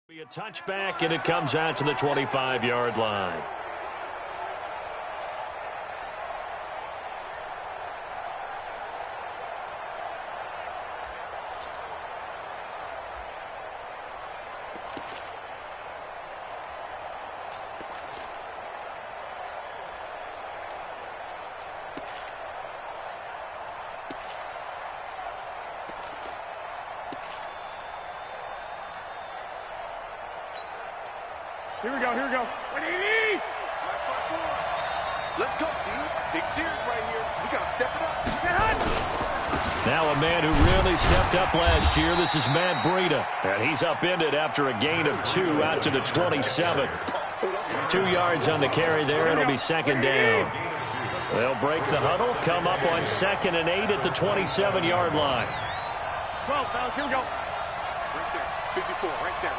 Be a touchback, and it comes out to the 25-yard line. Here we go, here we go. Let's go, team. Big series right here, so we got to step it up. Now a man who really stepped up last year. This is Matt Breida. And he's upended after a gain of 2 out to the 27. 2 yards on the carry there. It'll be second down. They'll break the huddle, come up on 2nd and 8 at the 27-yard line. 12, fellas, here we go. Right there, 54, right there.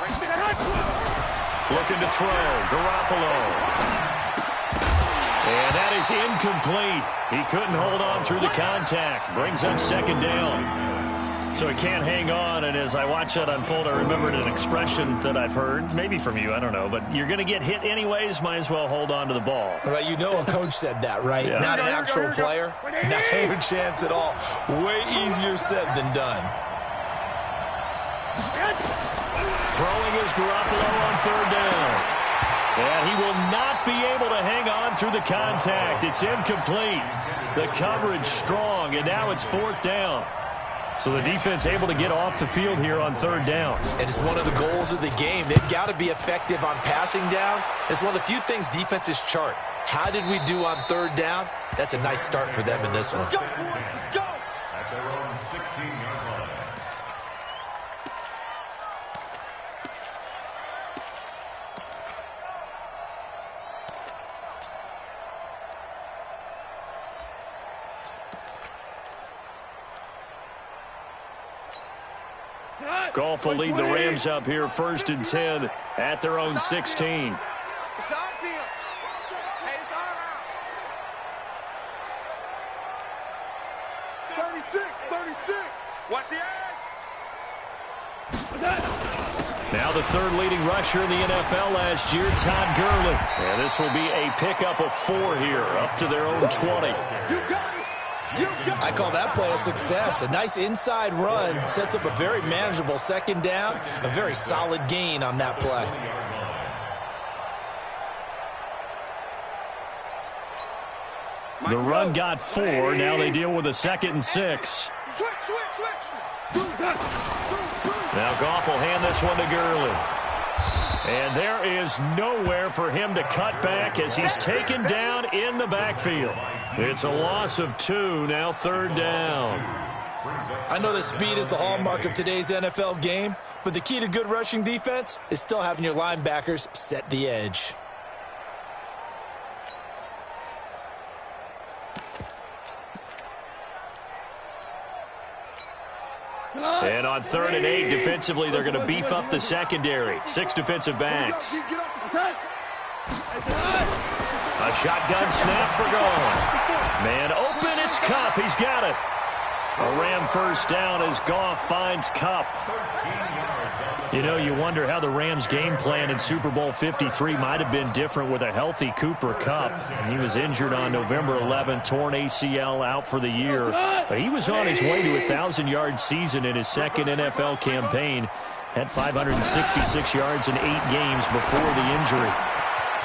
Looking to throw, Garoppolo. And that is incomplete. He couldn't hold on through the contact. Brings up second down. So he can't hang on, and as I watch that unfold, I remembered an expression that I've heard, maybe from you, I don't know, but you're going to get hit anyways, might as well hold on to the ball. Right, you know a coach said that, right? Yeah. Not an actual player. No chance at all. Way easier said than done. Throwing is Garoppolo on 3rd down. And he will not be able to hang on through the contact. It's incomplete. The coverage strong, and now it's 4th down. So the defense able to get off the field here on 3rd down. And it's one of the goals of the game. They've got to be effective on passing downs. It's one of the few things defenses chart. How did we do on 3rd down? That's a nice start for them in this one. Let's go, boys. Let's go. At their own 16-yard line. Goff will lead the Rams up here 1st and 10 at their own 16. It's our field. Hey, it's our house. 36. Watch the edge. Now the 3rd leading rusher in the NFL last year, Todd Gurley. And this will be a pickup of 4 here, up to their own 20. You got it. I call that play a success. A nice inside run sets up a very manageable 2nd down. A very solid gain on that play. The run got 4. Now they deal with a 2nd and 6. Switch. Now Goff will hand this one to Gurley. And there is nowhere for him to cut back as he's taken down in the backfield. It's a loss of 2, now 3rd down. I know that speed is the hallmark of today's NFL game, but the key to good rushing defense is still having your linebackers set the edge. And on 3rd and 8, defensively, they're going to beef up the secondary. 6 defensive backs. A shotgun snap for Goff. Man open, it's Kupp. He's got it. A Ram 1st down as Goff finds Kupp. You know, you wonder how the Rams' game plan in Super Bowl 53 might have been different with a healthy Cooper Kupp. He was injured on November 11th, torn ACL, out for the year. But he was on his way to a 1,000-yard season in his 2nd NFL campaign. Had 566 yards in 8 games before the injury.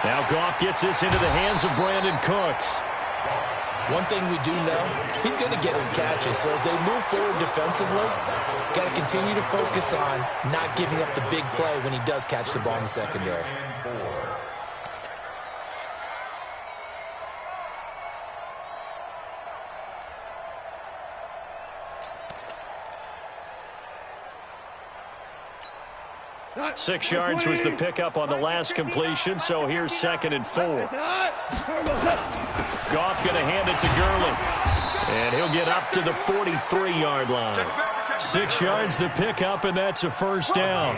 Now Goff gets this into the hands of Brandon Cooks. One thing we do know, he's going to get his catches. So as they move forward defensively, got to continue to focus on not giving up the big play when he does catch the ball in the secondary. Six yards was the pickup on the last completion, so here's 2nd and 4. Goff going to hand it to Gurley. And he'll get up to the 43-yard line. 6 yards the pickup, and that's a 1st down.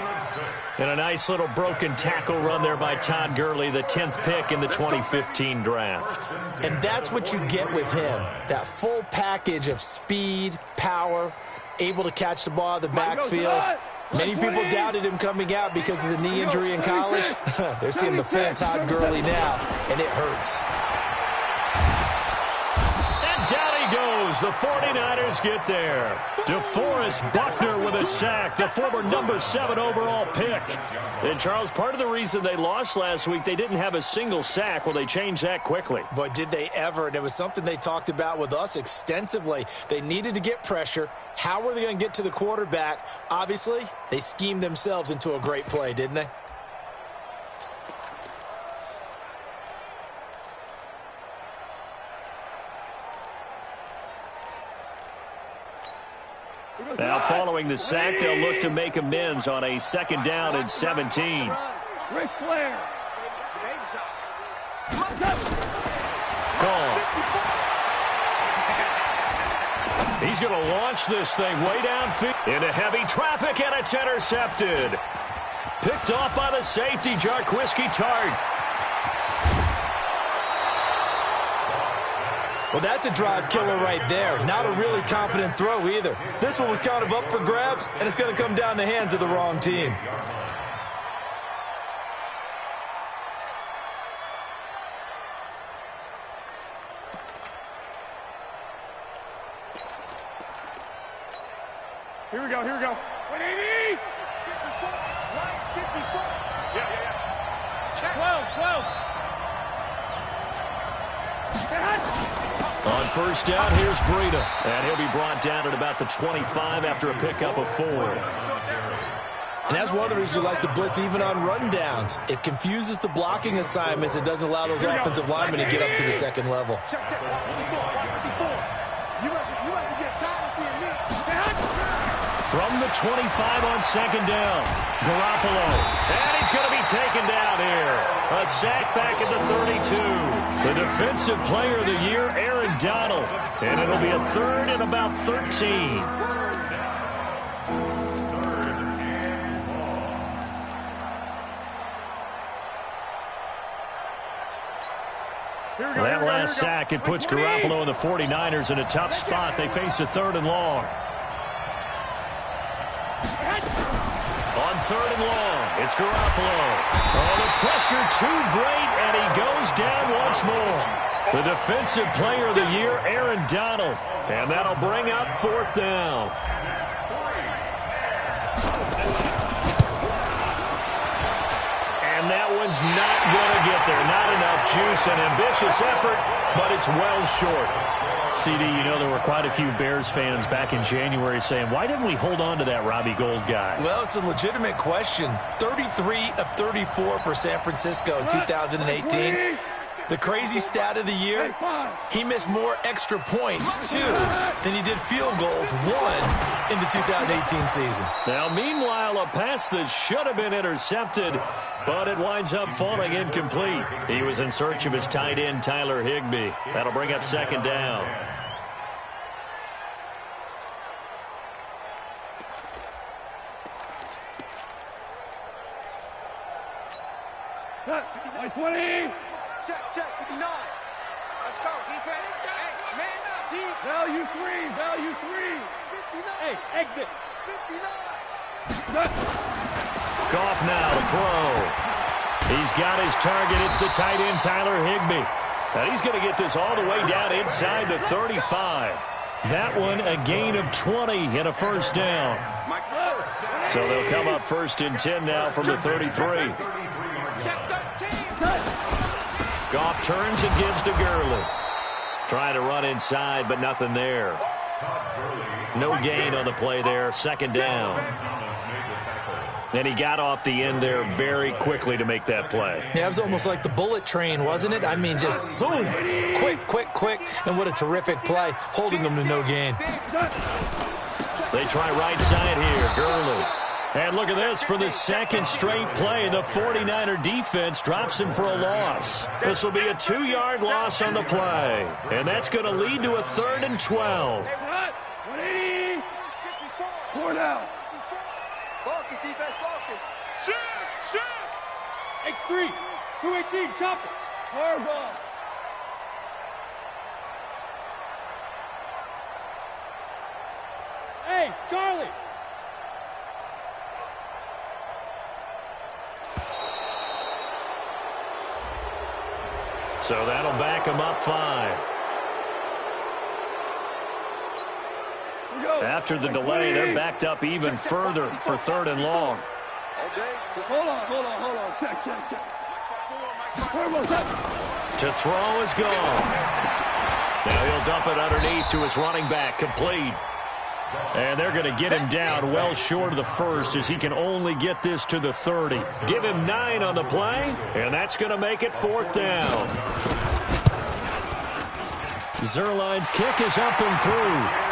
And a nice little broken tackle run there by Todd Gurley, the 10th pick in the 2015 draft. And that's what you get with him, that full package of speed, power, able to catch the ball out of the backfield. Many people doubted him coming out because of the knee injury in college. They're seeing the full Todd Gurley now, and it hurts. And down he goes. The 49ers get there. DeForest Buckner with a sack, the former number 7 overall pick. And, Charles, part of the reason they lost last week, they didn't have a single sack. Well, they changed that quickly. But did they ever? And it was something they talked about with us extensively. They needed to get pressure. How were they going to get to the quarterback? Obviously, they schemed themselves into a great play, didn't they? Now, following the sack, they'll look to make amends on a 2nd down and 17. Ric Flair. Gone. He's going to launch this thing way downfield into heavy traffic, and it's intercepted. Picked off by the safety, Jarquiski Tart. Well, that's a drive killer right there. Not a really confident throw either. This one was kind of up for grabs, and it's going to come down the hands of the wrong team. Here we go, here we go. 180! 54! Yeah. Check. 12! On 1st down, here's Breida. And he'll be brought down at about the 25 after a pickup of 4. And that's one of the reasons we like to blitz even on rundowns. It confuses the blocking assignments. It doesn't allow those offensive linemen to get up to the 2nd level. From the 25 on 2nd down, Garoppolo. And he's going to be taken down here. A sack back at the 32. The Defensive Player of the Year, Aaron Donald. And it'll be a 3rd and about 13. That last sack, it puts Garoppolo and the 49ers in a tough spot. They face a 3rd and long. On 3rd and long, it's Garoppolo. Oh, the pressure too great, and he goes down once more. The Defensive Player of the Year, Aaron Donald. And that'll bring up 4th down. And that one's not going to get there. Not enough juice, an ambitious effort, but it's well short. CD, you know there were quite a few Bears fans back in January saying, why didn't we hold on to that Robbie Gould guy? Well, it's a legitimate question. 33 of 34 for San Francisco in 2018. The crazy stat of the year, he missed more extra points, 2, than he did field goals, 1, in the 2018 season. Now, meanwhile, a pass that should have been intercepted, but it winds up falling incomplete. He was in search of his tight end, Tyler Higbee. That'll bring up 2nd down. Cut. 20! Check, 59. Let's go, defense. Hey, man up, deep. Value 3. 59. Hey, exit. 59. Goff now to throw. He's got his target. It's the tight end, Tyler Higbee. Now he's going to get this all the way down inside the 35. That one a gain of 20 and a 1st down. So they'll come up 1st and 10 now from the 33. Goff turns and gives to Gurley. Trying to run inside, but nothing there. No gain on the play there. 2nd down. And he got off the end there very quickly to make that play. Yeah, it was almost like the bullet train, wasn't it? I mean, just zoom. Quick. And what a terrific play, holding them to no gain. They try right side here. Gurley. And look at this. For the 2nd straight play, the 49er defense drops him for a loss. This will be a 2-yard loss on the play. And that's going to lead to a 3rd and 12. 180! 4 down. Focus, defense, focus. Shoot! X3, 218, chop it. Hard ball. Hey, Charlie. So that'll back him up 5. After the delay, they're backed up even further for 3rd and long. Hold on. Check. To throw is gone. Now he'll dump it underneath to his running back, complete. And they're going to get him down well short of the first as he can only get this to the 30. Give him 9 on the play, and that's going to make it 4th down. Zerline's kick is up and through.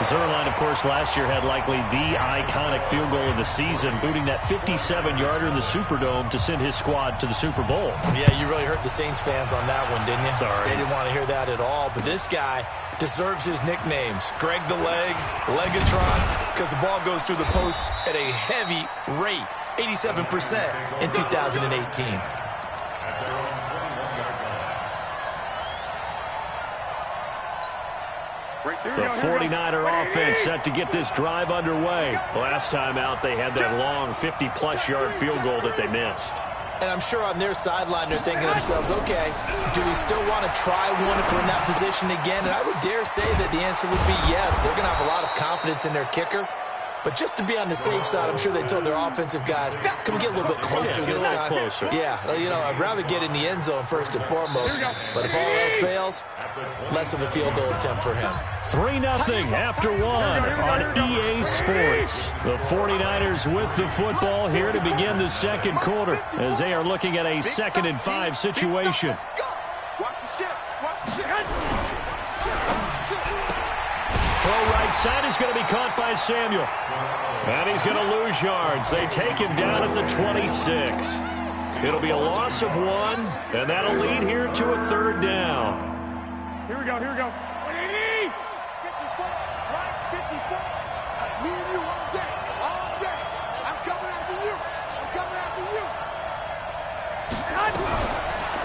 Zerline, of course, last year had likely the iconic field goal of the season, booting that 57-yarder in the Superdome to send his squad to the Super Bowl. Yeah, you really hurt the Saints fans on that one, didn't you? Sorry. They didn't want to hear that at all. But this guy deserves his nicknames. Greg the Leg, Legatron, because the ball goes through the post at a heavy rate, 87% in 2018. The 49er offense set to get this drive underway. Last time out, they had that long 50-plus yard field goal that they missed. And I'm sure on their sideline they're thinking to themselves, okay, do we still want to try one if we're in that position again? And I would dare say that the answer would be yes. They're going to have a lot of confidence in their kicker. But just to be on the safe side, I'm sure they told their offensive guys, can we get a little bit closer this time? Closer. Yeah, you know, I'd rather get in the end zone first and foremost. But if all else fails, less of a field goal attempt for him. 3-0 after 1 on EA Sports. The 49ers with the football here to begin the second quarter as they are looking at a 2nd and 5 situation. Throw right side is going to be caught by Samuel. And he's going to lose yards. They take him down at the 26. It'll be a loss of 1, and that'll lead here to a 3rd down. Here we go. 180. 54. Right, 54. Me and you all day. I'm coming after you.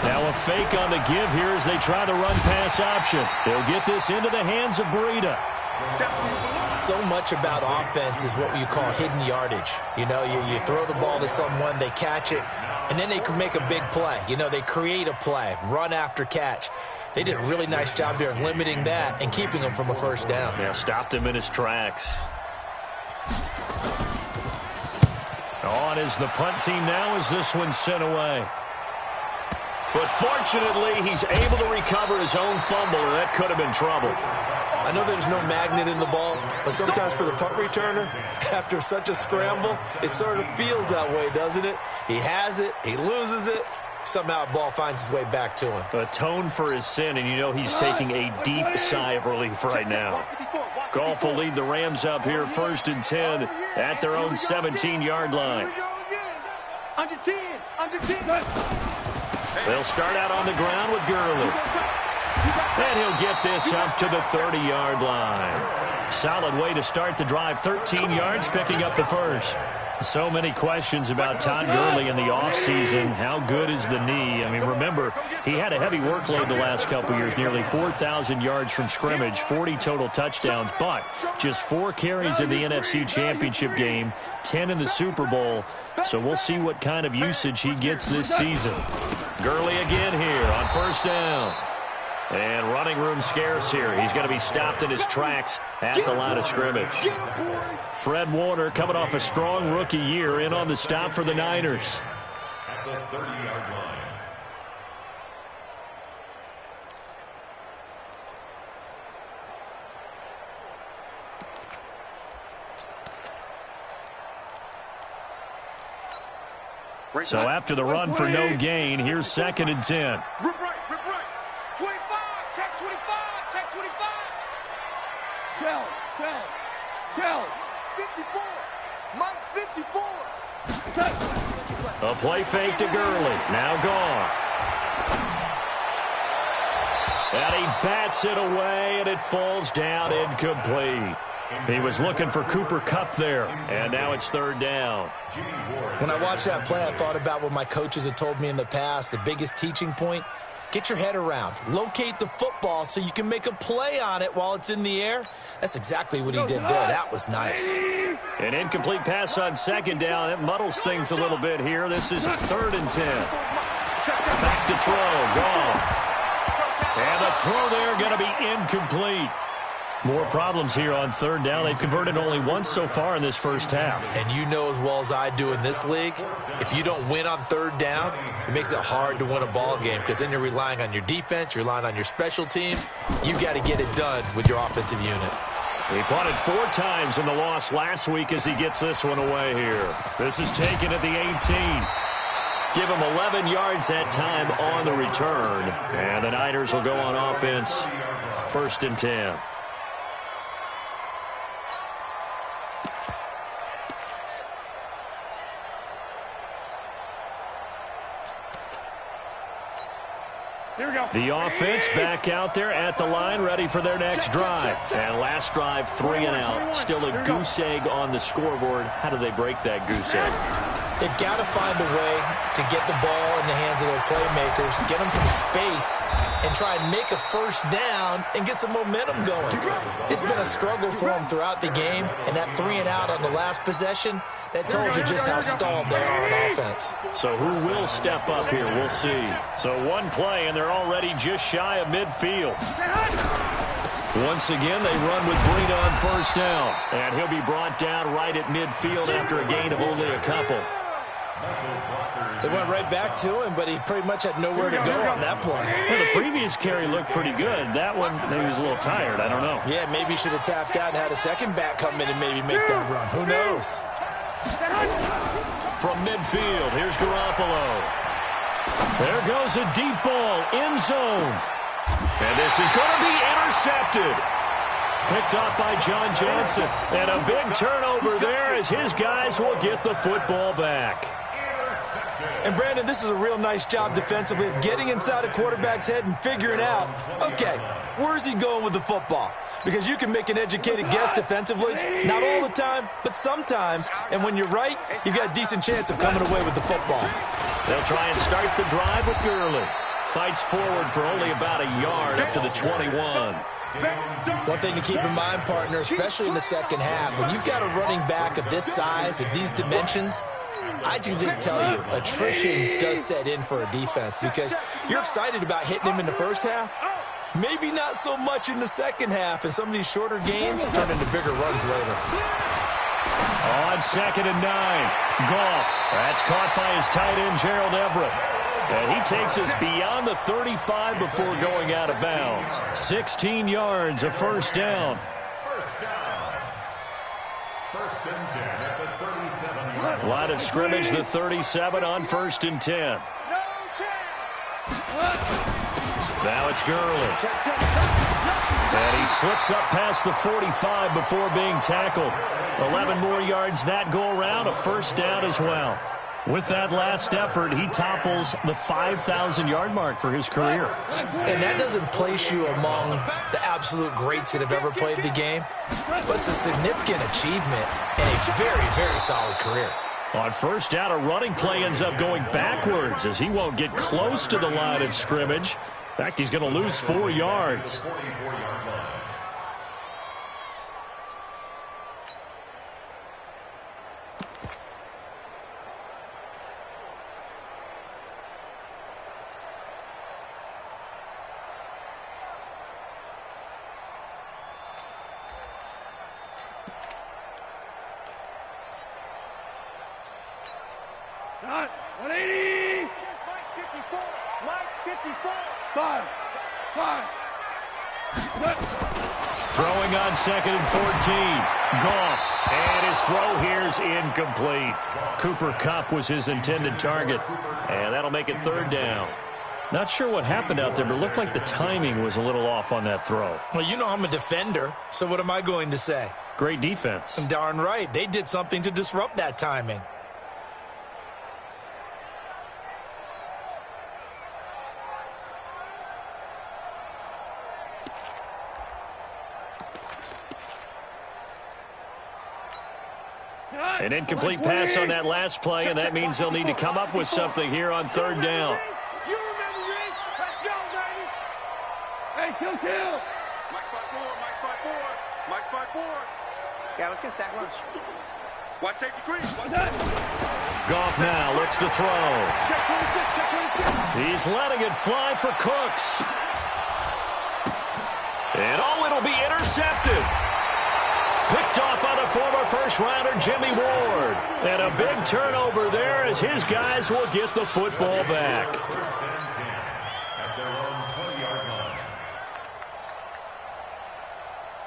Now a fake on the give here as they try the run-pass option. They'll get this into the hands of Breida. So much about offense is what you call hidden yardage. You know, you throw the ball to someone, they catch it, and then they can make a big play. You know, they create a play, run after catch. They did a really nice job there of limiting that and keeping him from a 1st down. Yeah, stopped him in his tracks. On is the punt team now as this one's sent away. But fortunately, he's able to recover his own fumble, and that could have been trouble. I know there's no magnet in the ball, but sometimes for the punt returner, after such a scramble, it sort of feels that way, doesn't it? He has it, he loses it, somehow the ball finds its way back to him. Atone for his sin, and you know he's taking a deep sigh of relief right now. Goff will lead the Rams up here 1st and 10 at their own 17-yard line. Under 10. They'll start out on the ground with Gurley. And he'll get this up to the 30-yard line. Solid way to start the drive. 13 yards, picking up the 1st. So many questions about Todd Gurley in the offseason. How good is the knee? I mean, remember, he had a heavy workload the last couple years, nearly 4,000 yards from scrimmage, 40 total touchdowns, but just 4 carries in the NFC Championship game, 10 in the Super Bowl. So we'll see what kind of usage he gets this season. Gurley again here on 1st down. And running room scarce here. He's going to be stopped in his tracks at the line of scrimmage. Fred Warner coming off a strong rookie year in on the stop for the Niners. At the 30-yard line. So after the run for no gain, here's 2nd and 10. Rip right. 25. Check 25. 54. Mike 54. A play fake to Gurley. Now gone. And he bats it away, and it falls down incomplete. He was looking for Cooper Kupp there, and now it's 3rd down. When I watched that play, I thought about what my coaches had told me in the past. The biggest teaching point, get your head around. Locate the football so you can make a play on it while it's in the air. That's exactly what he did there. That was nice. An incomplete pass on 2nd down. It muddles things a little bit here. This is 3rd and 10. Back to throw. Goff. And the throw there going to be incomplete. More problems here on third down. They've converted only once so far in this first half. And you know as well as I do in this league, if you don't win on third down, it makes it hard to win a ball game because then you're relying on your defense, you're relying on your special teams. You've got to get it done with your offensive unit. He punted 4 times in the loss last week as he gets this one away here. This is taken at the 18. Give him 11 yards that time on the return. And the Niners will go on offense. 1st and 10. Here we go. The offense back out there at the line, ready for their next drive. And last drive, 3 and out. Still a goose egg on the scoreboard. How do they break that goose egg? They've got to find a way to get the ball in the hands of their playmakers, get them some space, and try and make a first down and get some momentum going. It's been a struggle for them throughout the game, and that 3 and out on the last possession, that told you just how stalled they are on offense. So who will step up here? We'll see. So one play, and they're already just shy of midfield. Once again, they run with Breida on first down. And he'll be brought down right at midfield after a gain of only a couple. They went right back to him, but he pretty much had nowhere to go on that play. Well, the previous carry looked pretty good. That one, maybe he was a little tired. I don't know. Yeah, maybe he should have tapped out and had a second back come in and maybe make that run. Who knows? From midfield, here's Garoppolo. There goes a deep ball, end zone. And this is going to be intercepted. Picked up by John Johnson. And a big turnover there as his guys will get the football back. And, Brandon, this is a real nice job defensively of getting inside a quarterback's head and figuring out, okay, where's he going with the football? Because you can make an educated guess defensively, not all the time, but sometimes. And when you're right, you've got a decent chance of coming away with the football. They'll try and start the drive with Gurley. Fights forward for only about a yard up to the 21. One thing to keep in mind, partner, especially in the second half, when you've got a running back of this size, of these dimensions, I can just tell you, attrition does set in for a defense because you're excited about hitting him in the first half. Maybe not so much in the second half, and some of these shorter gains turn into bigger runs later. On 2nd and 9, Goff. That's caught by his tight end, Gerald Everett. And he takes us beyond the 35 before going out of bounds. 16 yards, a first down. First and 10 at the 37-yard line. Line of scrimmage, the 37 on 1st and 10. Now it's Gurley. And he slips up past the 45 before being tackled. 11 more yards that go around, a first down as well. With that last effort, he topples the 5,000-yard mark for his career. And that doesn't place you among the absolute greats that have ever played the game, but it's a significant achievement and a very, very solid career. On first down, a running play ends up going backwards as he won't get close to the line of scrimmage. In fact, he's going to lose 4 yards. Not 180. Mike 54. Mike 54. 5. Throwing on 2nd and 14. Goff. And his throw here's incomplete. Cooper Kupp was his intended target. And that'll make it 3rd down. Not sure what happened out there, but it looked like the timing was a little off on that throw. Well, you know I'm a defender, so what am I going to say? Great defense. Darn right. They did something to disrupt that timing. An incomplete pass on that last play, and that means they'll need to come up with something here on 3rd down. You remember me? Let's go, baby. Hey, kill. Mike spot 4. Yeah, let's get sack lunch. Watch safety creep. What's that? Goff now looks to throw. Check 26. He's letting it fly for Cooks. And it'll be intercepted. Picked off by the former first-rounder Jimmy Ward. And a big turnover there as his guys will get the football back.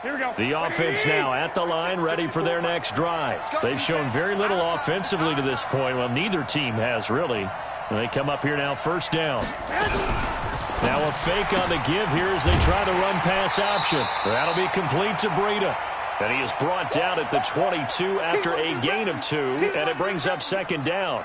Here we go. The offense now at the line, ready for their next drive. They've shown very little offensively to this point. Well, neither team has, really. And they come up here now, first down. Now a fake on the give here as they try the run-pass option. That'll be complete to Breida. And he is brought down at the 22 after a gain of 2, and it brings up second down.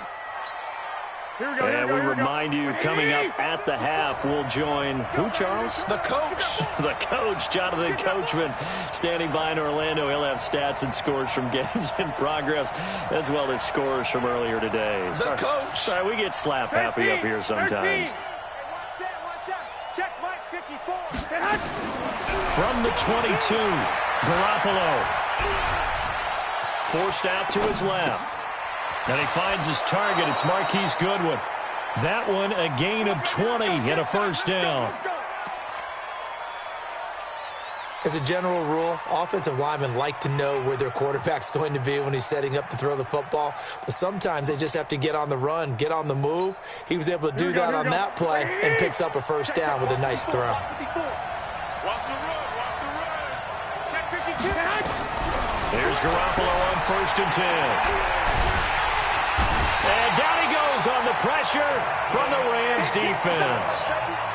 Here we go. And we remind you, coming up at the half, we'll join who, Charles? The coach. The coach, Jonathan Coachman, standing by in Orlando. He'll have stats and scores from games in progress, as well as scores from earlier today. The coach. Sorry, we get slap happy up here sometimes. Check Mike 54. From the 22, Garoppolo. Forced out to his left. And he finds his target. It's Marquise Goodwin. That one a gain of 20 and a first down. As a general rule, offensive linemen like to know where their quarterback's going to be when he's setting up to throw the football. But sometimes they just have to get on the run, get on the move. He was able to do that on that play and picks up a first down with a nice throw. Watch the run. Watch the run. Check 52. There's Garoppolo on first and 10. And down he goes on the pressure from the Rams defense.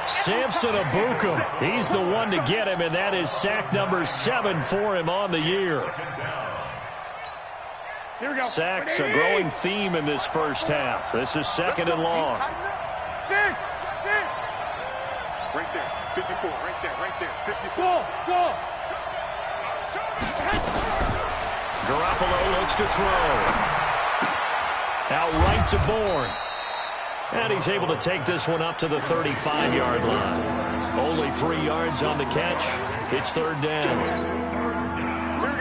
Samson Abukum, he's the one to get him, and that is sack number 7 for him on the year. Here we go. Sacks a growing theme in this first half. This is second and long. There. Right there. 54. Right there. 54. Go. Garoppolo looks to throw. Out right to Bourne. And he's able to take this one up to the 35-yard line. Only 3 yards on the catch. It's third down. Here we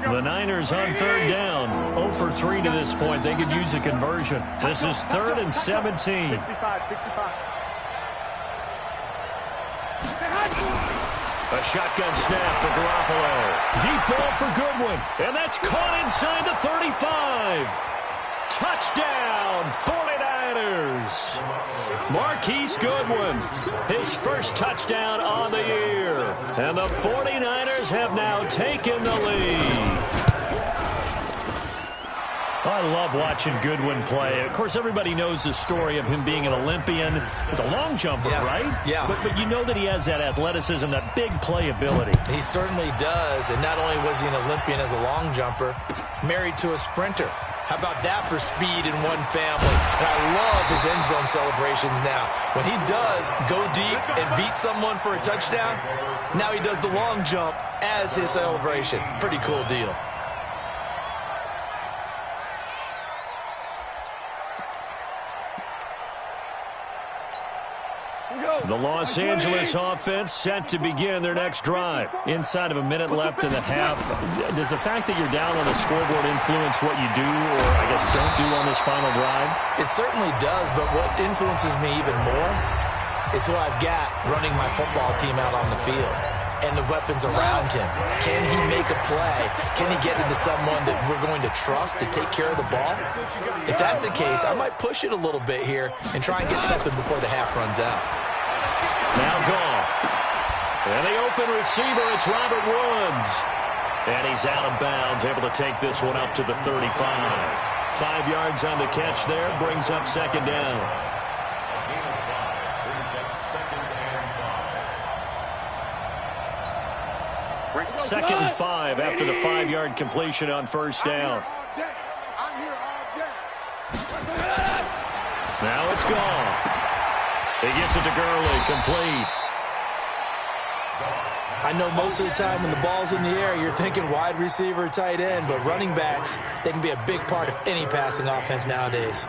go. The Niners on third down. 0 for 3 to this point. They could use a conversion. This is 3rd and 17. 65. A shotgun snap for Garoppolo. Deep ball for Goodwin. And that's caught inside the 35. Touchdown, 49ers. Marquise Goodwin, his first touchdown on the year. And the 49ers have now taken the lead. I love watching Goodwin play. Of course, everybody knows the story of him being an Olympian. He's a long jumper, right? Yes. But you know that he has that athleticism, that big playability. He certainly does. And not only was he an Olympian as a long jumper, married to a sprinter. How about that for speed in one family? And I love his end zone celebrations now. When he does go deep and beat someone for a touchdown, now he does the long jump as his celebration. Pretty cool deal. The Los Angeles offense set to begin their next drive. Inside of a minute left in the half. Does the fact that you're down on the scoreboard influence what you do or, I guess, don't do on this final drive? It certainly does, but what influences me even more is who I've got running my football team out on the field and the weapons around him. Can he make a play? Can he get into someone that we're going to trust to take care of the ball? If that's the case, I might push it a little bit here and try and get something before the half runs out. Now gone. And the open receiver, it's Robert Woods. And he's out of bounds, able to take this one up to the 35. 5 yards on the catch there, brings up second down. Second and 5 after the 5-yard completion on first down. I'm here all day. Now it's gone. He gets it to Gurley, complete. I know most of the time when the ball's in the air, you're thinking wide receiver, tight end, but running backs, they can be a big part of any passing offense nowadays.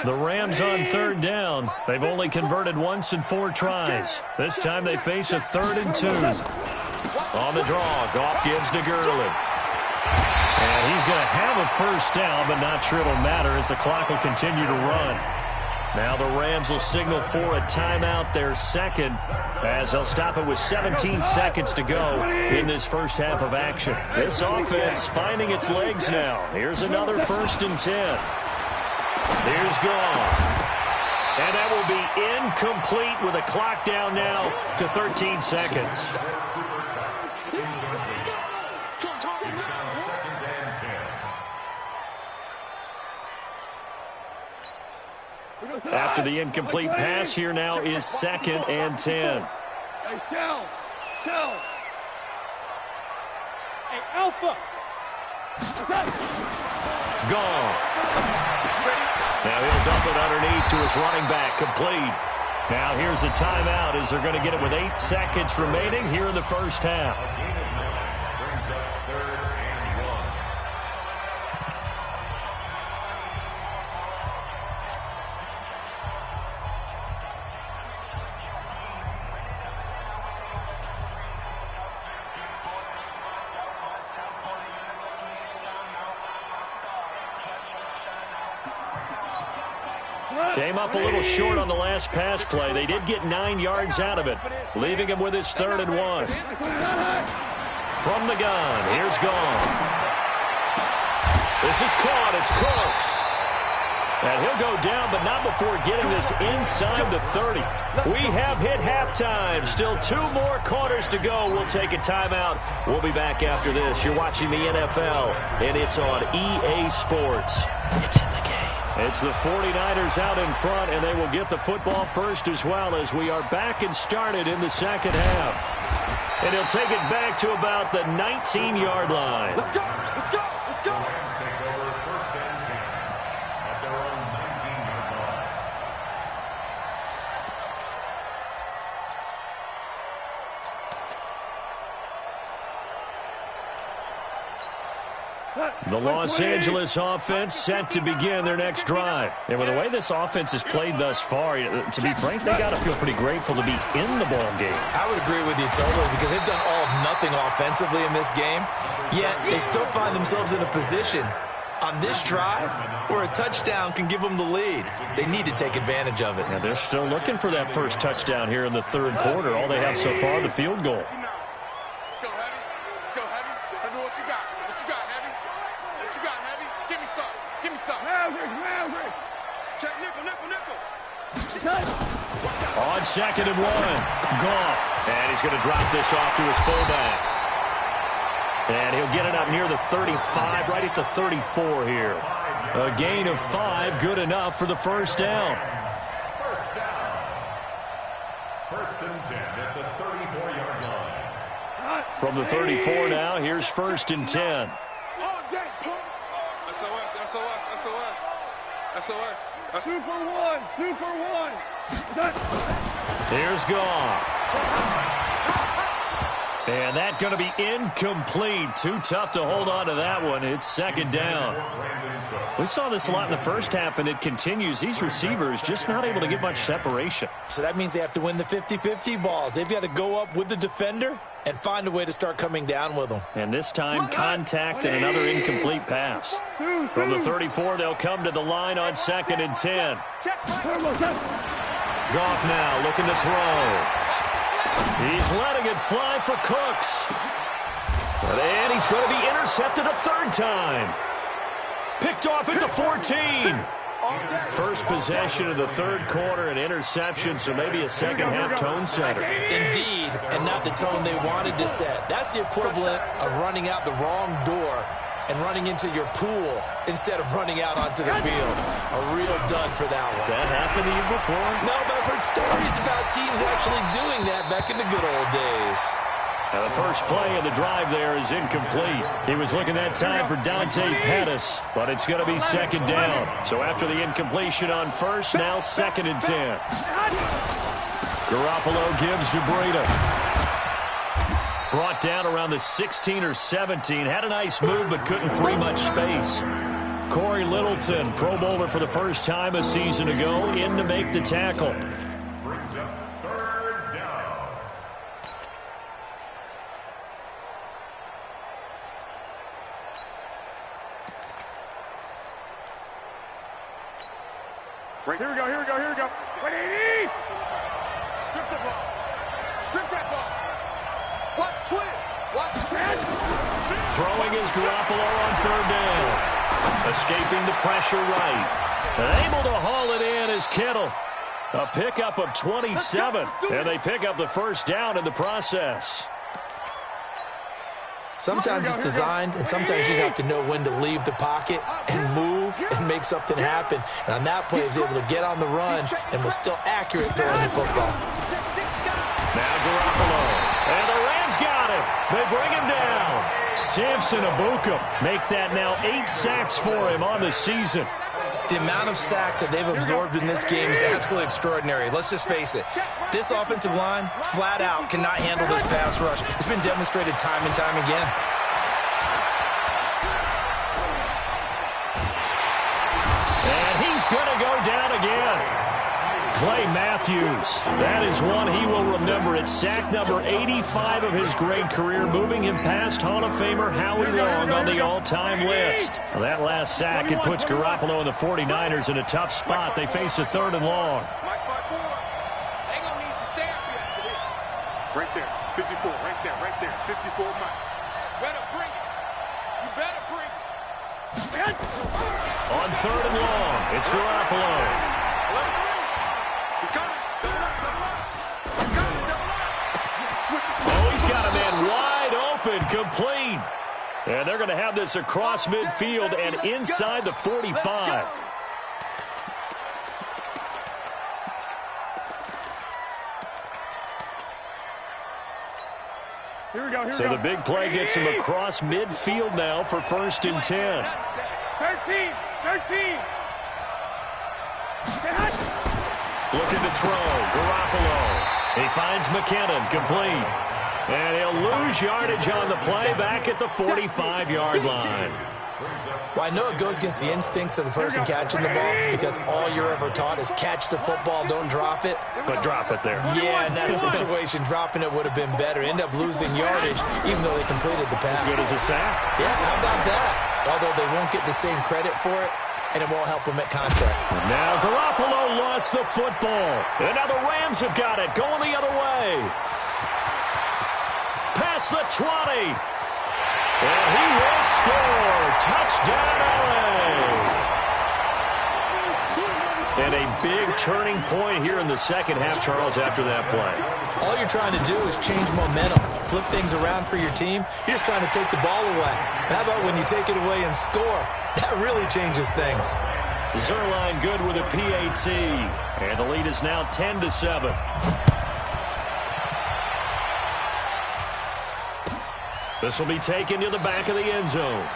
The Rams on third down. They've only converted once in 4 tries. This time they face a 3rd and 2. On the draw, Goff gives to Gurley. And he's going to have a first down, but not sure it'll matter as the clock will continue to run. Now the Rams will signal for a timeout, their second, as they'll stop it with 17 seconds to go in this first half of action. This offense finding its legs now. Here's another 1st and 10. Here's gone. And that will be incomplete with a clock down now to 13 seconds. After the incomplete pass, here now is 2nd and 10. Hey, Shell. Hey, Alpha. Gone. Now he'll dump it underneath to his running back, complete. Now here's a timeout as they're going to get it with 8 seconds remaining here in the first half. Came up a little short on the last pass play. They did get 9 yards out of it, leaving him with his 3rd and 1. From the gun, here's gone. This is caught. It's Cooks. And he'll go down, but not before getting this inside the 30. We have hit halftime. Still 2 more quarters to go. We'll take a timeout. We'll be back after this. You're watching the NFL, and it's on EA Sports. It's in the game. It's the 49ers out in front, and they will get the football first as well as we are back and started in the second half. And he'll take it back to about the 19-yard line. Let's go! Let's go! Let's go! Rams take over 1st and 10 at their own 19-yard line. The Los Angeles offense set to begin their next drive. And with the way this offense has played thus far, to be frank, they got to feel pretty grateful to be in the ball game. I would agree with you totally because they've done all of nothing offensively in this game, yet they still find themselves in a position on this drive where a touchdown can give them the lead. They need to take advantage of it. Yeah, they're still looking for that first touchdown here in the 3rd quarter. All they have so far, the field goal. Let's go, Heavy. Let's go, Heavy. Tell me what you got. What you got, Heavy? What you got, Heavy? Give me some. Give me some. Maverick. Check nickel. On 2nd and 1, Goff. And he's going to drop this off to his fullback. And he'll get it up near the 35, right at the 34 here. A gain of 5, good enough for the first down. First down. 1st and 10 at the 34-yard line. From the 34 now, here's 1st and 10. All day, punk. SOS. Super one. Here's Goff. And that's going to be incomplete. Too tough to hold on to that one. It's 2nd down. We saw this a lot in the first half, and it continues. These receivers just not able to get much separation. So that means they have to win the 50-50 balls. They've got to go up with the defender and find a way to start coming down with them. And this time, contact and another incomplete pass. From the 34, they'll come to the line on 2nd and 10. Goff now looking to throw. He's letting it fly for Cooks. And he's going to be intercepted a 3rd time. Picked off at the 14. First possession of the 3rd quarter, an interception, so maybe a second-half tone setter. Indeed, and not the tone they wanted to set. That's the equivalent of running out the wrong door and running into your pool instead of running out onto the field. A real dud for that one. Has that happened to you before? No, but I've heard stories about teams actually doing that back in the good old days. Now the first play of the drive there is incomplete. He was looking that time for Dante Pettis, but it's going to be 2nd down. So after the incompletion on 1st, now 2nd and 10. Garoppolo gives to Breida. Brought down around the 16 or 17. Had a nice move, but couldn't free much space. Corey Littleton, Pro Bowler for the first time a season ago, in to make the tackle. Brings up 3rd down. Here we go, here we go, here we go. 180! Strip the ball. Strip that ball. Watch twins. Watch twins. Throwing is Garoppolo on third down. Escaping the pressure right. Able to haul it in is Kittle. A pickup of 27. And they pick up the first down in the process. Sometimes it's designed, and sometimes you just have to know when to leave the pocket and move and make something happen. And on that play, he was able to get on the run and was still accurate throwing the football. Now Garoppolo. And the Rams got it. They bring him down. Samson Abuka make that now 8 sacks for him on the season. The amount of sacks that they've absorbed in this game is absolutely extraordinary. Let's just face it. This offensive line, flat out, cannot handle this pass rush. It's been demonstrated time and time again. And he's going to go down again. Clay Matthews. That is one he will remember. It's sack number 85 of his great career, moving him past Hall of Famer Howie Long on the all-time list. Well, that last sack, it puts Garoppolo and the 49ers in a tough spot. They face a 3rd and long. They gonna need some therapy after this. Right there, 54, right there, 54 Mike. Better bring it. You better bring it. On 3rd and long, it's Garoppolo. He's coming. Double up, double up. He's coming, double up. Oh, he's got a man wide open, complete. And they're going to have this across midfield and inside the 45. Here we go, here we go. So the big play gets him across midfield now for 1st and 10. 13, 13. Looking to throw, Garoppolo. He finds McKinnon, complete. And he'll lose yardage on the play back at the 45-yard line. Well, I know it goes against the instincts of the person catching the ball because all you're ever taught is catch the football, don't drop it. But drop it there. Yeah, in that situation, dropping it would have been better. End up losing yardage even though they completed the pass. As good as a sack. Yeah, how about that? Although they won't get the same credit for it, and it won't help them at contract. Now Garoppolo lost the football. And now the Rams have got it, going the other way. Past the 20. And he will score. Touchdown, LA. And a big turning point here in the second half, Charles, after that play. All you're trying to do is change momentum, flip things around for your team. You're just trying to take the ball away. How about when you take it away and score? That really changes things. Zerline good with a PAT. And the lead is now 10-7. This will be taken to the back of the end zone.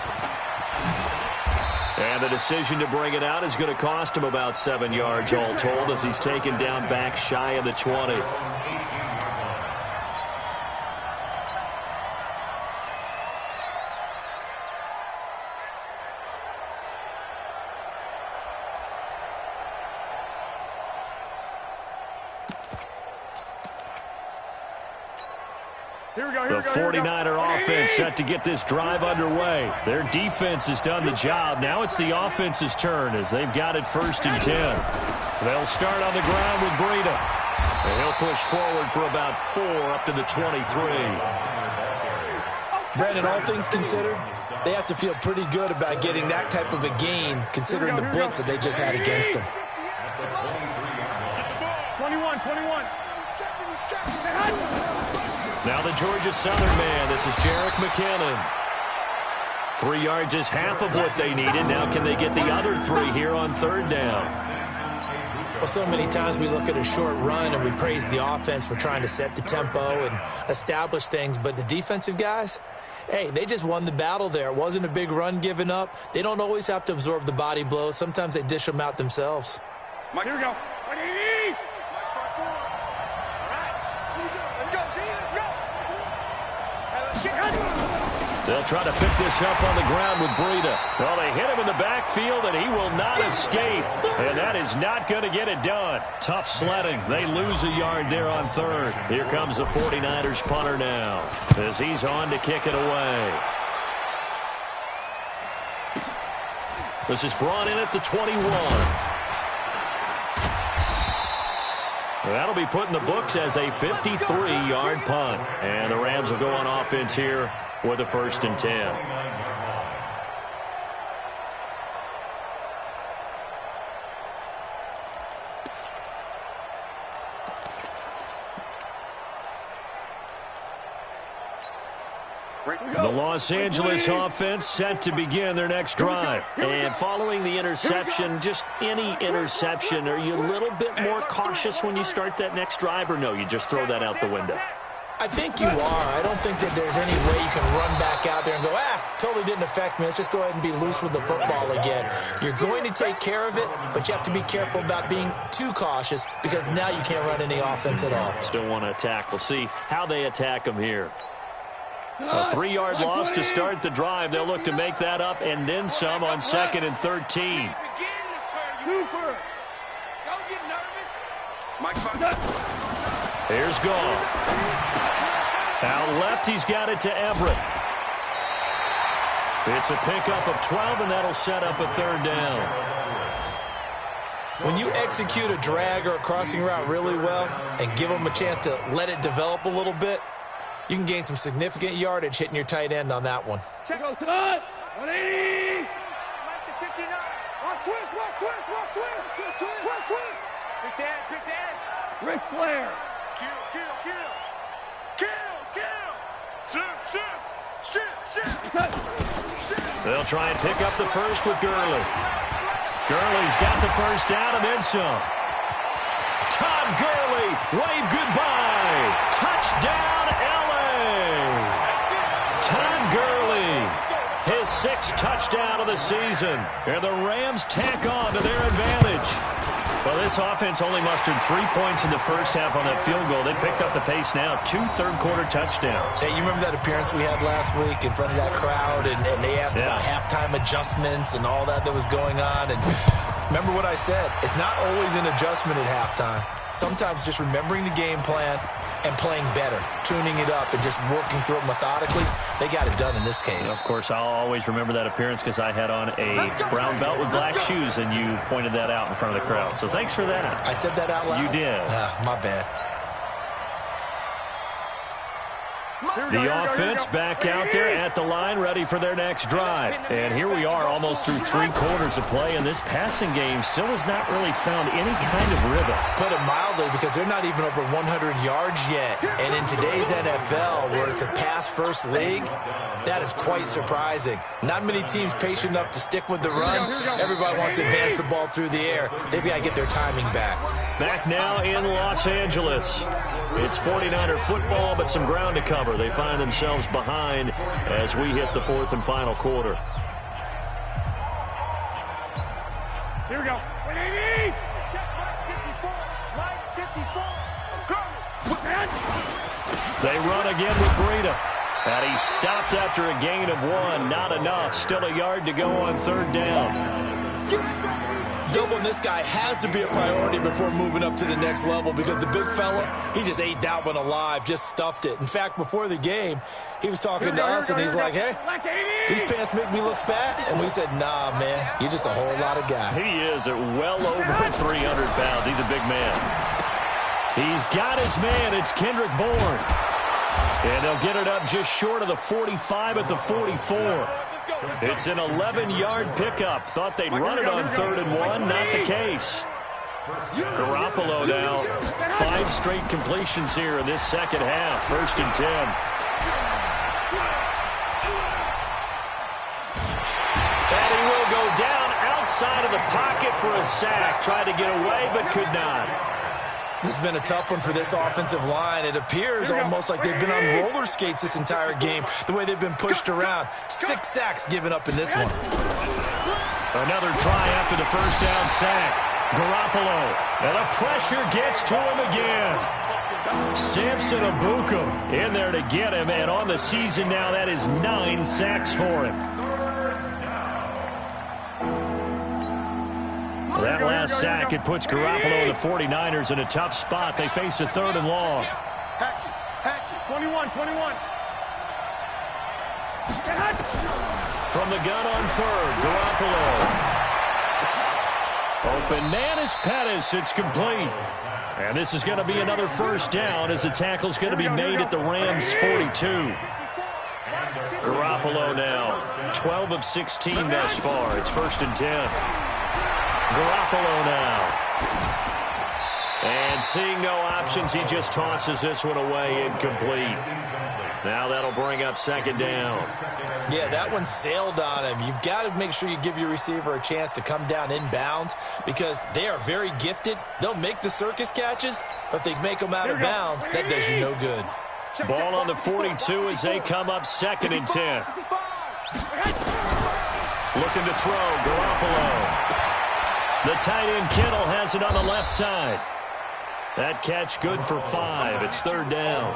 And the decision to bring it out is going to cost him about 7 yards all told as he's taken down back shy of the 20. The 49er offense set to get this drive underway. Their defense has done the job. Now it's the offense's turn as they've got it 1st and 10. They'll start on the ground with Breida. And he'll push forward for about 4 up to the 23. Brandon, all things considered, they have to feel pretty good about getting that type of a gain considering the blitz that they just had against them. 21, 21. Now the Georgia Southern man. This is Jerick McKinnon. 3 yards is half of what they needed. Now can they get the other 3 here on 3rd down? Well, so many times we look at a short run and we praise the offense for trying to set the tempo and establish things. But the defensive guys, hey, they just won the battle there. It wasn't a big run given up. They don't always have to absorb the body blows. Sometimes they dish them out themselves. Here we go. They'll try to pick this up on the ground with Breida. Well, they hit him in the backfield, and he will not escape. And that is not going to get it done. Tough sledding. They lose a yard there on 3rd. Here comes the 49ers punter now as he's on to kick it away. This is brought in at the 21. That'll be put in the books as a 53-yard punt. And the Rams will go on offense here with a 1st and 10. The Los Angeles offense set to begin their next drive. And following the interception, just any interception, are you a little bit more cautious when you start that next drive, or no, you just throw that out the window? I think you are. I don't think that there's any way you can run back out there and go, totally didn't affect me. Let's just go ahead and be loose with the football again. You're going to take care of it, but you have to be careful about being too cautious because now you can't run any offense at all. Still want to attack. We'll see how they attack them here. A 3-yard loss to start the drive. They'll look to make that up and then some on 2nd and 13. Here's Gone. Out left, he's got it to Everett. It's a pickup of 12, and that'll set up a 3rd down. When you execute a drag or a crossing route really well and give them a chance to let it develop a little bit, you can gain some significant yardage hitting your tight end on that one. Check out to 180. Watch twist. Pick the edge. Ric Flair. Kill. They'll try and pick up the first with Gurley. Gurley's got the 1st down and then some. Todd Gurley, wave goodbye. Touchdown, LA. Todd Gurley, his 6th touchdown of the season. And the Rams tack on to their advantage. Well, this offense only mustered 3 points in the first half on that field goal. They picked up the pace now. 2 third-quarter touchdowns. Hey, you remember that appearance we had last week in front of that crowd, and they asked about halftime adjustments and all that was going on. And remember what I said. It's not always an adjustment at halftime. Sometimes just remembering the game plan and playing better, tuning it up, and just working through it methodically. They got it done in this case. Of course, I'll always remember that appearance because I had on a brown belt with black shoes, and you pointed that out in front of the crowd. So thanks for that. I said that out loud? You did. My bad. The offense back out there at the line, ready for their next drive. And here we are almost through 3 quarters of play, and this passing game still has not really found any kind of rhythm. Put it mildly, because they're not even over 100 yards yet. And in today's NFL, where it's a pass-first league, that is quite surprising. Not many teams patient enough to stick with the run. Everybody wants to advance the ball through the air. They've got to get their timing back. Back now in Los Angeles. It's 49er football, but some ground to cover. They find themselves behind as we hit the 4th and final quarter. Here we go. 180. They run again with Breida. And he stopped after a gain of 1. Not enough. Still a yard to go on 3rd down. Doubling this guy has to be a priority before moving up to the next level, because the big fella, he just ate that one alive, just stuffed it. In fact, before the game, he was talking to us, and he's like, hey, these pants make me look fat. And we said, nah, man, you're just a whole lot of guy. He is at well over 300 pounds. He's a big man. He's got his man. It's Kendrick Bourne. And they'll get it up just short of the 45 at the 44. It's an 11-yard pickup. Thought they'd run it on 3rd and 1. Not the case. Garoppolo now. 5 straight completions here in this second half. 1st and 10. And he will go down outside of the pocket for a sack. Tried to get away, but could not. This has been a tough one for this offensive line. It appears almost like they've been on roller skates this entire game, the way they've been pushed around. 6 sacks given up in this one. Another try after the 1st down sack. Garoppolo, and the pressure gets to him again. Samson Abukum in there to get him, and on the season now, that is 9 sacks for him. That last sack, it puts Garoppolo and the 49ers in a tough spot. They face a 3rd and long. 21. From the gun on 3rd, Garoppolo. Open man is Pettis. It's complete. And this is going to be another first down as the tackle's going to be made at the Rams' 42. Garoppolo now, 12 of 16 thus far. It's 1st and 10. Garoppolo now. And seeing no options, he just tosses this one away incomplete. Now that'll bring up 2nd down. Yeah, that one sailed on him. You've got to make sure you give your receiver a chance to come down inbounds because they are very gifted. They'll make the circus catches, but if they make them out of bounds, that does you no good. Ball on the 42 as they come up 2nd and 10. Looking to throw, Garoppolo. The tight end Kittle has it on the left side. That catch good for 5. It's 3rd down.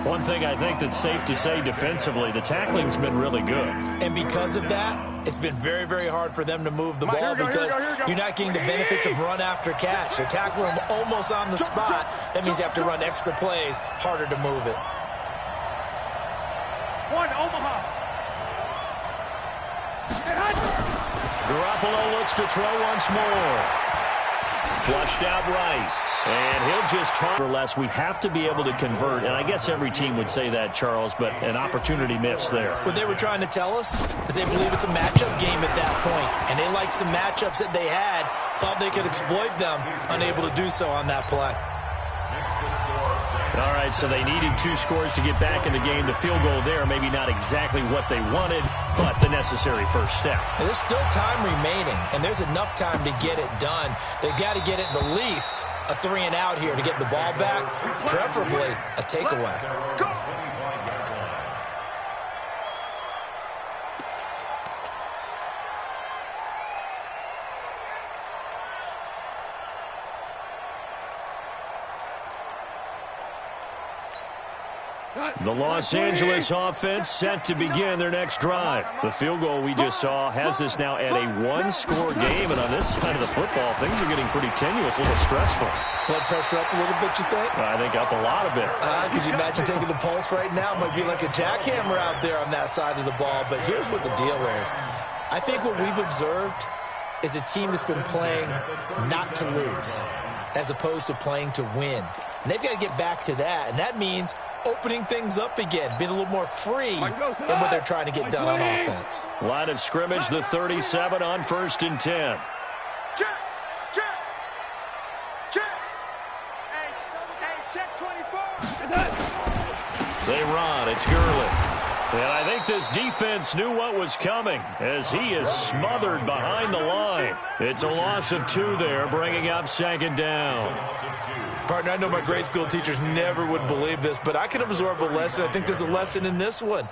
One thing I think that's safe to say defensively, the tackling's been really good. And because of that, it's been very, very hard for them to move the ball because you're not getting the benefits of run after catch. They're tackling them almost on the spot. That means you have to run extra plays, harder to move it. Omaha. Garoppolo looks to throw once more. Flushed out right. And he'll just talk or less. We have to be able to convert, and I guess every team would say that, Charles, but an opportunity missed there. What they were trying to tell us is they believe it's a matchup game at that point, and they liked some matchups that they had, thought they could exploit them, unable to do so on that play. All right, so they needed 2 scores to get back in the game. The field goal there, maybe not exactly what they wanted, but the necessary first step. And there's still time remaining, and there's enough time to get it done. They've got to get it the least a 3 and out here to get the ball back, preferably a takeaway. The Los Angeles offense set to begin their next drive. The field goal we just saw has us now at a 1-score game, and on this side of the football, things are getting pretty tenuous, a little stressful. Blood pressure up a little bit, you think? I think up a lot of it. Could you imagine taking the pulse right now? Might be like a jackhammer out there on that side of the ball, but here's what the deal is. I think what we've observed is a team that's been playing not to lose as opposed to playing to win. And they've got to get back to that, and that means opening things up again, being a little more free in what they're trying to get done on offense. Line of scrimmage, the 37 on 1st and 10. Check. Hey, check 24. They run. It's Gurley. And I think this defense knew what was coming as he is smothered behind the line. It's a loss of 2 there, bringing up 2nd down. Partner, I know my grade school teachers never would believe this, but I can absorb a lesson. I think there's a lesson in this one.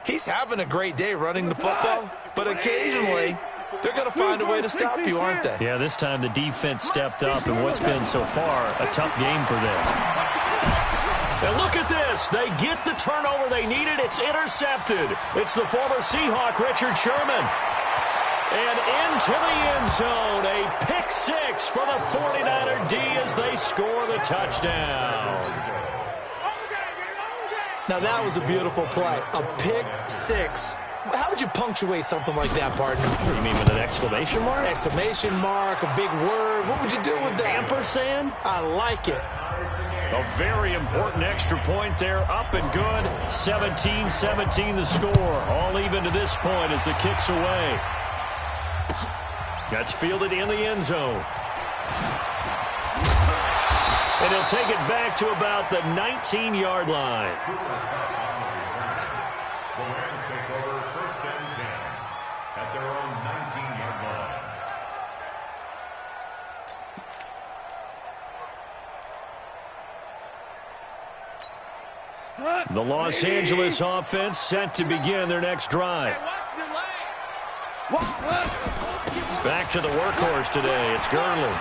He's having a great day running the football, but occasionally they're going to find a way to stop you, aren't they? Yeah, this time the defense stepped up in what's been so far a tough game for them. And look at this. They get the turnover they needed. It's intercepted. It's the former Seahawk, Richard Sherman. And into the end zone, a pick 6 for the 49er D as they score the touchdown. Now that was a beautiful play, a pick 6. How would you punctuate something like that, partner? You mean with an exclamation mark? Exclamation mark, a big word. What would you do with that? Ampersand? I like it. A very important extra point there, up and good. 17-17 the score, all even to this point as the kick's away. That's fielded in the end zone. And he'll take it back to about the 19-yard line. The Rams take over 1st and 10 at their own 19-yard line. The Los Angeles offense set to begin their next drive. Back to the workhorse today. It's Gurley.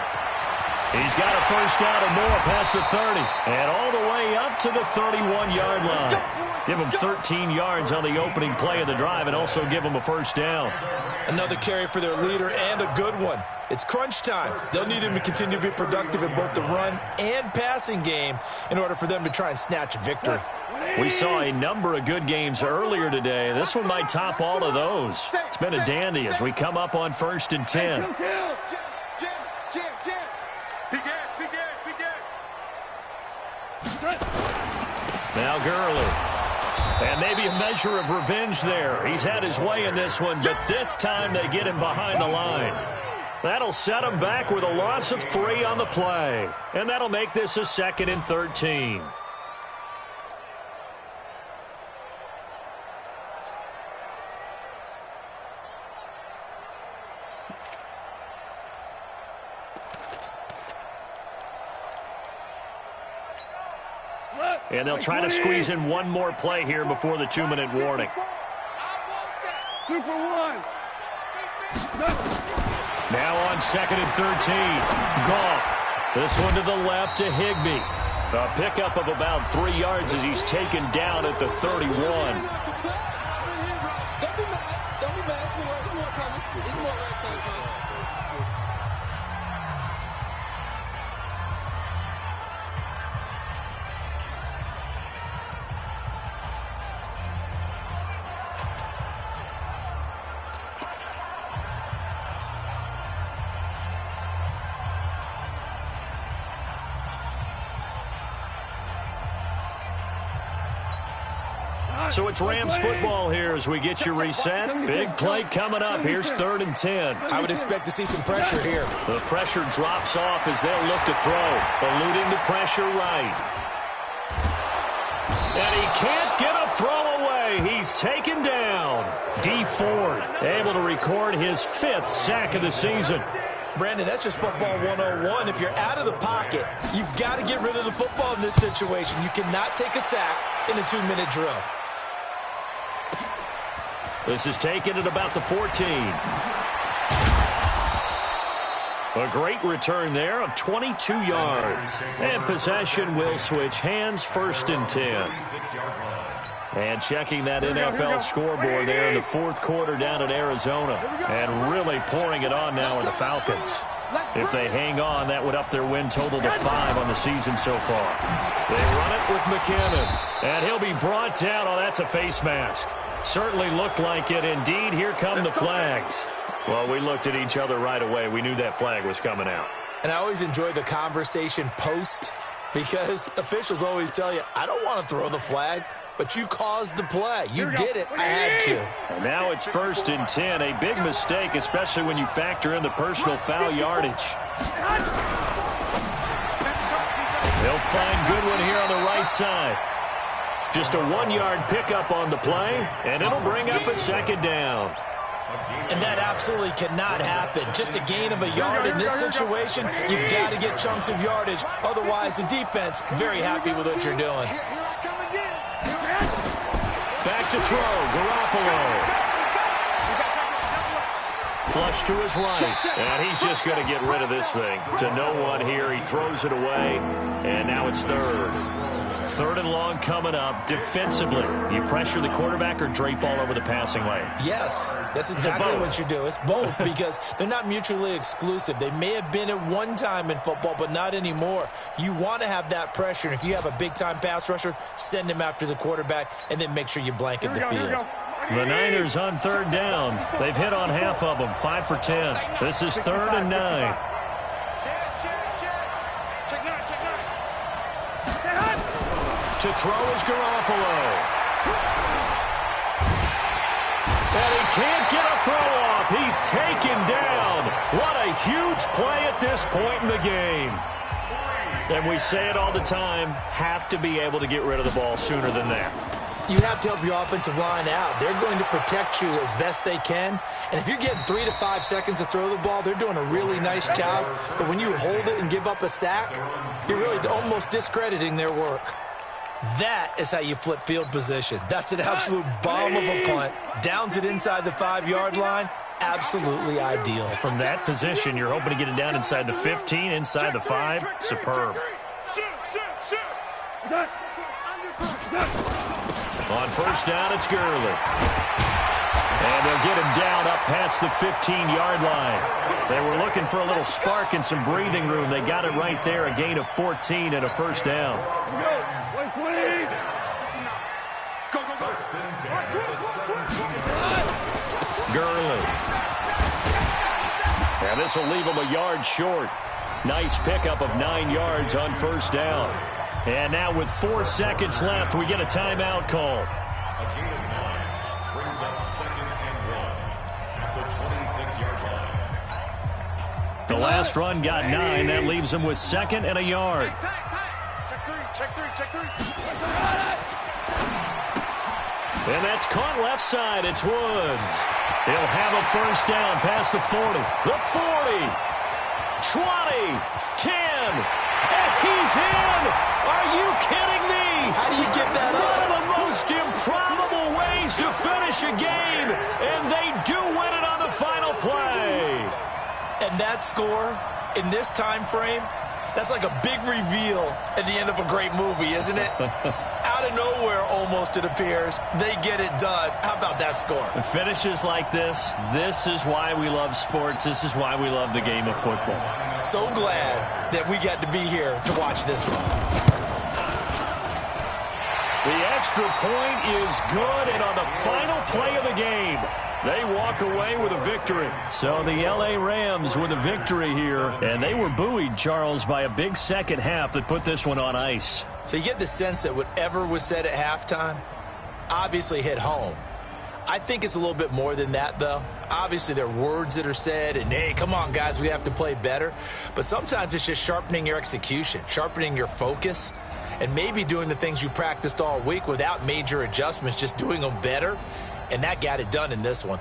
He's got a first down or more past the 30. And all the way up to the 31-yard line. Give him 13 yards on the opening play of the drive and also give him a first down. Another carry for their leader and a good one. It's crunch time. They'll need him to continue to be productive in both the run and passing game in order for them to try and snatch a victory. We saw a number of good games earlier today. This one might top all of those. It's been a dandy as we come up on 1st and 10. Jim. He got it. Now Gurley. And maybe a measure of revenge there. He's had his way in this one, but this time they get him behind the line. That'll set him back with a loss of 3 on the play. And that'll make this a 2nd and 13. And they'll try to squeeze in one more play here before the 2-minute warning. Super 1. Now on 2nd and 13. Goff. This one to the left to Higbee. A pickup of about 3 yards as he's taken down at the 31. Don't be mad. It's more coming. It's more right coming. So it's Rams football here as we get you reset. Big play coming up. Here's 3rd and 10. I would expect to see some pressure here. The pressure drops off as they'll look to throw. Eluding the pressure right. And he can't get a throw away. He's taken down. D Ford able to record his 5th sack of the season. Brandon, that's just football 101. If you're out of the pocket, you've got to get rid of the football in this situation. You cannot take a sack in a 2-minute drill. This is taken at about the 14. A great return there of 22 yards. And possession will switch hands, 1st and 10. And checking that NFL scoreboard there in the 4th quarter down in Arizona. And really pouring it on now are the Falcons. If they hang on, that would up their win total to 5 on the season so far. They run it with McKinnon. And he'll be brought down. Oh, that's a face mask. Certainly looked like it. Indeed, here come the flags. Well, we looked at each other right away. We knew that flag was coming out. And I always enjoy the conversation post because officials always tell you, I don't want to throw the flag, but you caused the play. You did it. I had to. And now it's 1st and 10. A big mistake, especially when you factor in the personal foul yardage. They'll find Goodwin here on the right side. Just a 1-yard pickup on the play, and it'll bring up a 2nd down. And that absolutely cannot happen. Just a gain of a yard in this situation, you've got to get chunks of yardage. Otherwise, the defense, very happy with what you're doing. Back to throw, Garoppolo. Flush to his right, and he's just going to get rid of this thing. To no one here, he throws it away, and now it's 3rd. 3rd and long coming up. Defensively, you pressure the quarterback or drape all over the passing lane? Yes, that's exactly what you do. It's both because they're not mutually exclusive. They may have been at one time in football, but not anymore. You want to have that pressure, and if you have a big-time pass rusher, send him after the quarterback, and then make sure you blanket the field. The Niners on 3rd down. They've hit on half of them, 5 for 10. This is 3rd and 9. To throw is Garoppolo. And he can't get a throw off. He's taken down. What a huge play at this point in the game. And we say it all the time, have to be able to get rid of the ball sooner than that. You have to help your offensive line out. They're going to protect you as best they can. And if you're getting 3 to 5 seconds to throw the ball, they're doing a really nice job. But when you hold it and give up a sack, you're really almost discrediting their work. That is how you flip field position. That's an absolute bomb of a punt. Downs it inside the 5-yard line. Absolutely ideal. From that position, you're hoping to get it down inside the 15, inside the 5. Superb. On 1st down, it's Gurley. And they'll get him down up past the 15-yard line. They were looking for a little spark and some breathing room. They got it right there, a gain of 14 and a 1st down. Gurley. And this will leave him a yard short. Nice pickup of 9 yards on 1st down. And now with 4 seconds left, we get a timeout call. A gain of 9 brings up 2nd and 1 at the 26-yard line. The last run got 9. That leaves them with 2nd and a yard. Check three. And that's caught left side. It's Woods. He'll have a first down past the 40. The 40. 20. 10. And he's in. Are you kidding me? How do you get that One up? of the most improbable ways to finish a game. And they do win it on the final play. And that score in this time frame, that's like a big reveal at the end of a great movie, isn't it? Out of nowhere, almost, it appears. They get it done. How about that score? Finishes like this is why we love sports. This is why we love the game of football. So glad that we got to be here to watch this one. The extra point is good, and on the final play of the game, they walk away with a victory. So the L.A. Rams with a victory here, and they were buoyed, Charles, by a big second half that put this one on ice. So you get the sense that whatever was said at halftime obviously hit home. I think it's a little bit more than that, though. Obviously, there are words that are said, and, hey, come on, guys, we have to play better. But sometimes it's just sharpening your execution, sharpening your focus, and maybe doing the things you practiced all week without major adjustments, just doing them better. And that got it done in this one.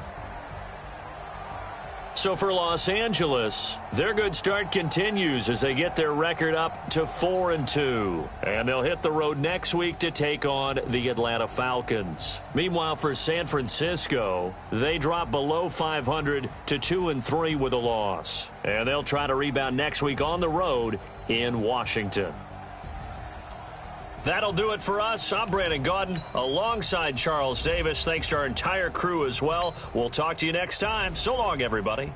So for Los Angeles, their good start continues as they get their record up to 4-2. And they'll hit the road next week to take on the Atlanta Falcons. Meanwhile, for San Francisco, they drop below 500 to 2-3 with a loss. And they'll try to rebound next week on the road in Washington. That'll do it for us. I'm Brandon Gaudin alongside Charles Davis. Thanks to our entire crew as well. We'll talk to you next time. So long, everybody.